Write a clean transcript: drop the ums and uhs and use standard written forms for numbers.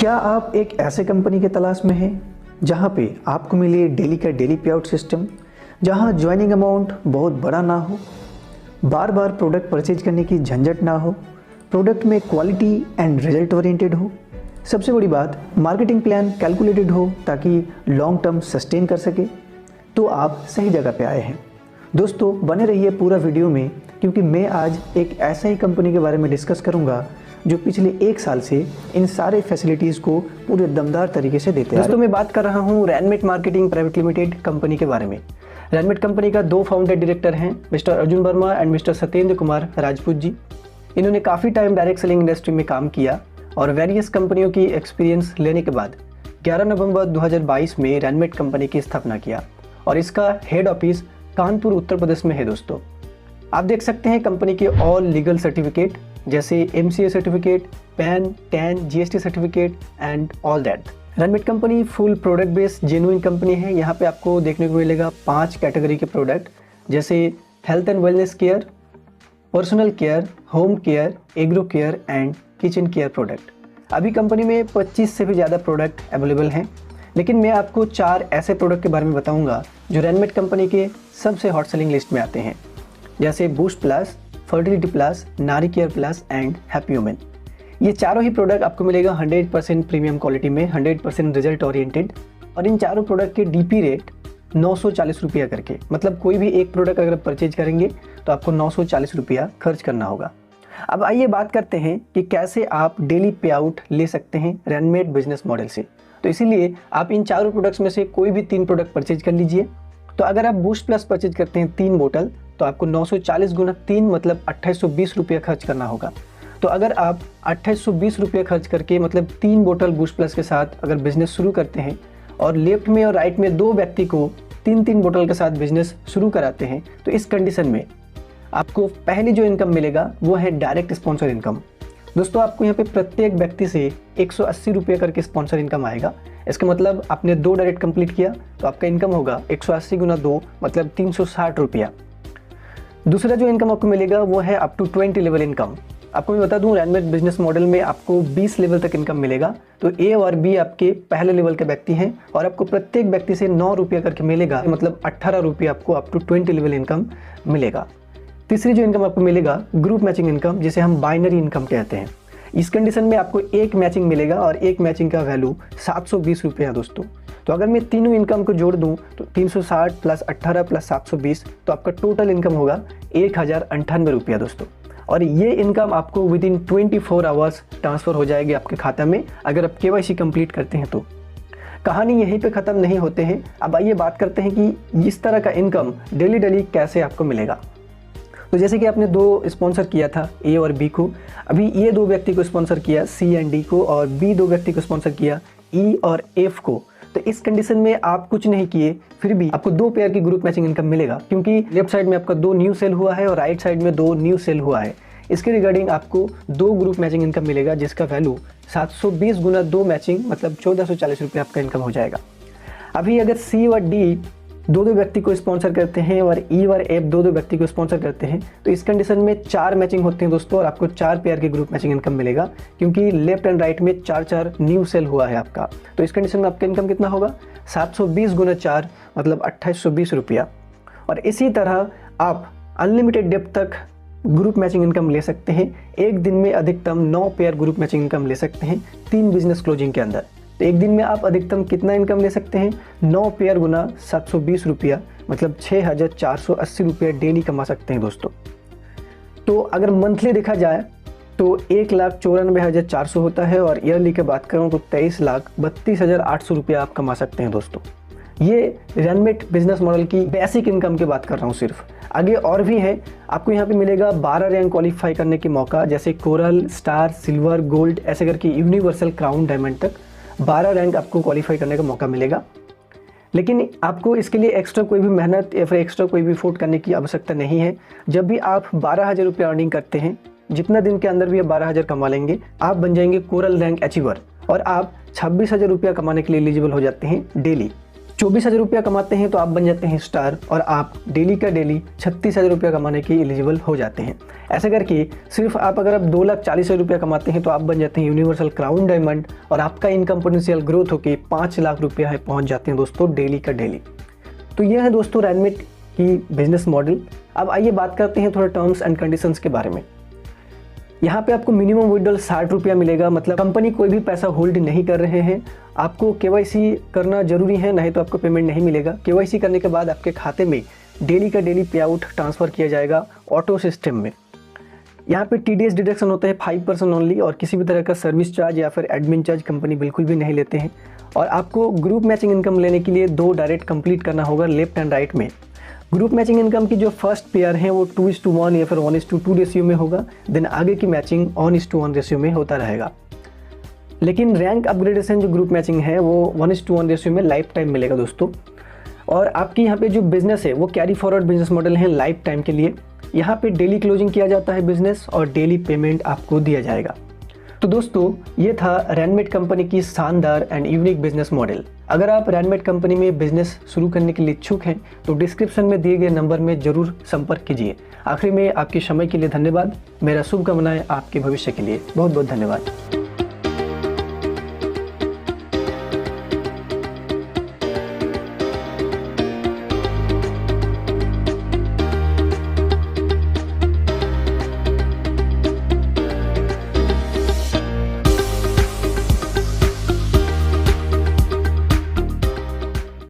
क्या आप एक ऐसे कंपनी के तलाश में हैं जहां पे आपको मिले डेली का डेली पे आउट सिस्टम, जहां ज्वाइनिंग अमाउंट बहुत बड़ा ना हो, बार बार प्रोडक्ट परचेज करने की झंझट ना हो, प्रोडक्ट में क्वालिटी एंड रिजल्ट ओरिएंटेड हो, सबसे बड़ी बात मार्केटिंग प्लान कैलकुलेटेड हो ताकि लॉन्ग टर्म सस्टेन कर सके, तो आप सही जगह पे आए हैं। दोस्तों बने रहिए पूरा वीडियो में, क्योंकि मैं आज एक ऐसा ही कंपनी के बारे में डिस्कस करूंगा जो पिछले 1 साल से इन सारे फैसिलिटीज़ को पूरे दमदार तरीके से देते हैं। दोस्तों मैं बात कर रहा हूं Rainmate marketing private limited company के बारे में। रैनमेट कंपनी का 2 फाउंडर डायरेक्टर हैं, mister Arjun Verma and mister Satyendra Kumar Rajput ji. इन्होंने काफ़ी टाइम डायरेक्ट सेलिंग इंडस्ट्री में काम किया और वेरियस कंपनियों की एक्सपीरियंस लेने के बाद 11 नवंबर 2022 में रैनमेट कंपनी की स्थापना किया और इसका हेड ऑफिस कानपुर उत्तर प्रदेश में है। दोस्तों आप देख सकते हैं कंपनी के ऑल लीगल सर्टिफिकेट जैसे MCA certificate, PAN, TAN, GST certificate and all that. Rainmate company full product based genuine company है। यहाँ पे आपको देखने को मिलेगा 5 कैटेगरी के प्रोडक्ट जैसे health and wellness care, personal care, home care, agro care and kitchen care product. अभी कंपनी में 25 से भी ज़्यादा प्रोडक्ट अवेलेबल हैं, लेकिन मैं आपको 4 ऐसे प्रोडक्ट के बारे में बताऊंगा जो रैनमेट कंपनी के सबसे हॉट सेलिंग लिस्ट में आते हैं, जैसे बूस्ट प्लस, फर्टिलिटी प्लस, नारी care plus and happy women. ये चारों ही प्रोडक्ट आपको मिलेगा 100% प्रीमियम क्वालिटी में, 100% रिजल्ट ओरिएंटेड, और इन चारों प्रोडक्ट के DP रेट 940 रुपया करके, मतलब कोई भी एक प्रोडक्ट अगर परचेज करेंगे तो आपको 940 रुपया खर्च करना होगा। अब आइए बात करते हैं कि कैसे आप डेली पे आउट ले सकते हैं रैनमेट बिजनेस मॉडल से। तो इसीलिए आप इन चारों प्रोडक्ट्स में से कोई भी 3 प्रोडक्ट परचेज कर लीजिए। तो अगर आप बूस्ट प्लस परचेज करते हैं 3 बोतल तो आपको 940 गुना 3 मतलब 2820 रुपया खर्च करना होगा। तो अगर आप 2820 रुपया खर्च करके मतलब 3 बोतल बूस्ट प्लस के साथ अगर बिजनेस शुरू करते हैं और लेफ्ट में और राइट में 2 व्यक्ति को 3-3 बोतल के साथ बिजनेस शुरू कराते हैं, तो इस कंडीशन में आपको पहली जो इनकम मिलेगा वो है डायरेक्ट स्पॉन्सर इनकम। दोस्तों आपको यहाँ पे प्रत्येक व्यक्ति से 180 रुपये करके स्पॉन्सर इनकम आएगा। इसका मतलब आपने 2 डायरेक्ट कंप्लीट किया तो आपका इनकम होगा 180 गुना 2 मतलब 360 रुपया। दूसरा जो इनकम आपको मिलेगा वो है अप टू 20 लेवल इनकम। आपको मैं बता दूं रैनमेट बिजनेस मॉडल में आपको 20 लेवल तक इनकम मिलेगा। तो A और B आपके पहले लेवल के व्यक्ति हैं और आपको प्रत्येक व्यक्ति से 9 रुपया करके मिलेगा, मतलब 18 रुपये आपको अप टू 20 लेवल इनकम मिलेगा। तीसरी जो इनकम आपको मिलेगा ग्रुप मैचिंग इनकम, जिसे हम बाइनरी इनकम कहते हैं। इस कंडीशन में आपको एक मैचिंग मिलेगा और एक मैचिंग का वैल्यू 720 रुपये है। दोस्तों तो अगर मैं तीनों इनकम को जोड़ दूं तो 360 प्लस 18 प्लस 720 तो आपका टोटल इनकम होगा 1098 रुपया। दोस्तों और ये इनकम आपको विद इन 24 आवर्स ट्रांसफ़र हो जाएगी आपके खाता में अगर आप KYC कंप्लीट करते हैं। तो कहानी यहीं पे ख़त्म नहीं होते हैं। अब आइए बात करते हैं कि इस तरह का इनकम डेली कैसे आपको मिलेगा। तो जैसे कि आपने 2 स्पॉन्सर किया था A और B को, अभी ये 2 व्यक्ति को स्पॉन्सर किया C एंड D को, और B 2 व्यक्ति को स्पॉन्सर किया E और F को। तो इस कंडीशन में आप कुछ नहीं किए फिर भी आपको 2 पेयर की ग्रुप मैचिंग इनकम मिलेगा, क्योंकि लेफ्ट साइड में आपका 2 न्यू सेल हुआ है और राइट साइड में 2 न्यू सेल हुआ है। इसके रिगार्डिंग आपको 2 ग्रुप मैचिंग इनकम मिलेगा, जिसका वैल्यू 720 गुना 2 मैचिंग मतलब 1440 रुपये आपका इनकम हो जाएगा। अभी अगर C और D 2 व्यक्ति को स्पॉन्सर करते हैं और E और F 2 व्यक्ति को स्पॉन्सर करते हैं, तो इस कंडीशन में 4 मैचिंग होते हैं दोस्तों, और आपको 4 पेयर की ग्रुप मैचिंग इनकम मिलेगा, क्योंकि लेफ्ट एंड राइट में 4 न्यू सेल हुआ है आपका। तो इस कंडीशन में आपका इनकम कितना होगा 720 गुना 4 मतलब 2820 रुपया। और इसी तरह आप अनलिमिटेड डेप्थ तक ग्रुप मैचिंग इनकम ले सकते हैं। एक दिन में अधिकतम 9 पेयर ग्रुप मैचिंग इनकम ले सकते हैं 3 बिजनेस क्लोजिंग के अंदर। तो एक दिन में आप अधिकतम कितना इनकम ले सकते हैं 9 पेयर गुना 720 रुपया मतलब 6480 रुपये डेली कमा सकते हैं। दोस्तों तो अगर मंथली देखा जाए तो 1,94,400 होता है, और ईयरली की बात करूँ तो 23,32,800 रुपया आप कमा सकते हैं। दोस्तों ये रैनमेट बिजनेस मॉडल की बेसिक इनकम की बात कर रहा हूँ सिर्फ। आगे और भी है, आपको यहाँ पे मिलेगा 12 रैंक क्वालिफाई करने के मौका, जैसे कोरल, स्टार, सिल्वर, गोल्ड ऐसे करके यूनिवर्सल, क्राउन, डायमंड तक 12 रैंक आपको क्वालिफाई करने का मौका मिलेगा। लेकिन आपको इसके लिए एक्स्ट्रा कोई भी मेहनत या फिर एक्स्ट्रा कोई भी एफर्ट करने की आवश्यकता नहीं है। जब भी आप 12,000 रुपये अर्निंग करते हैं, जितना दिन के अंदर भी आप 12,000 कमा लेंगे, आप बन जाएंगे कोरल रैंक अचीवर और आप 26,000 रुपया कमाने के लिए एलिजिबल हो जाते हैं डेली। 24,000 रुपया कमाते हैं तो आप बन जाते हैं स्टार और आप डेली का डेली 36,000 रुपया कमाने के एलिजिबल हो जाते हैं। ऐसा करके सिर्फ आप अगर आप 2,40,000 रुपया कमाते हैं तो आप बन जाते हैं यूनिवर्सल क्राउन डायमंड और आपका इनकम पोटेंशियल ग्रोथ होकर 5 लाख रुपया है पहुँच जाते हैं दोस्तों डेली का डेली। तो यह है दोस्तों रैनमेट की बिजनेस मॉडल। अब आइए बात करते हैं थोड़ा टर्म्स एंड कंडीशंस के बारे में। यहाँ पे आपको मिनिमम विड्रॉल 60 रुपया मिलेगा, मतलब कंपनी कोई भी पैसा होल्ड नहीं कर रहे हैं। आपको केवाईसी करना जरूरी है, नहीं तो आपको पेमेंट नहीं मिलेगा। केवाईसी करने के बाद आपके खाते में डेली का डेली पे आउट ट्रांसफ़र किया जाएगा ऑटो सिस्टम में। यहाँ पे TDS डिडक्शन होता है 5% ओनली और किसी भी तरह का सर्विस चार्ज या फिर एडमिन चार्ज कंपनी बिल्कुल भी नहीं लेते हैं। और आपको ग्रुप मैचिंग इनकम लेने के लिए 2 डायरेक्ट कंप्लीट करना होगा लेफ्ट एंड राइट में। ग्रुप मैचिंग इनकम की जो फर्स्ट पेयर है वो 2:1 या फिर 1:2 रेशियो में होगा, देन आगे की मैचिंग 1:1 रेशियो में होता रहेगा। लेकिन रैंक अपग्रेडेशन जो ग्रुप मैचिंग है वो 1:1 रेशियो में लाइफ टाइम मिलेगा दोस्तों। और आपकी यहाँ पे जो बिजनेस है वो कैरी फॉरवर्ड बिजनेस मॉडल है लाइफ टाइम के लिए। यहाँ पे डेली क्लोजिंग किया जाता है बिजनेस और डेली पेमेंट आपको दिया जाएगा। तो दोस्तों ये था रैनमेट कंपनी की शानदार एंड यूनिक बिजनेस मॉडल। अगर आप रैनमेट कंपनी में बिजनेस शुरू करने के लिए इच्छुक हैं तो डिस्क्रिप्शन में दिए गए नंबर में जरूर संपर्क कीजिए। आखिर में आपके समय के लिए धन्यवाद। मेरा शुभकामनाएं आपके भविष्य के लिए। बहुत बहुत धन्यवाद।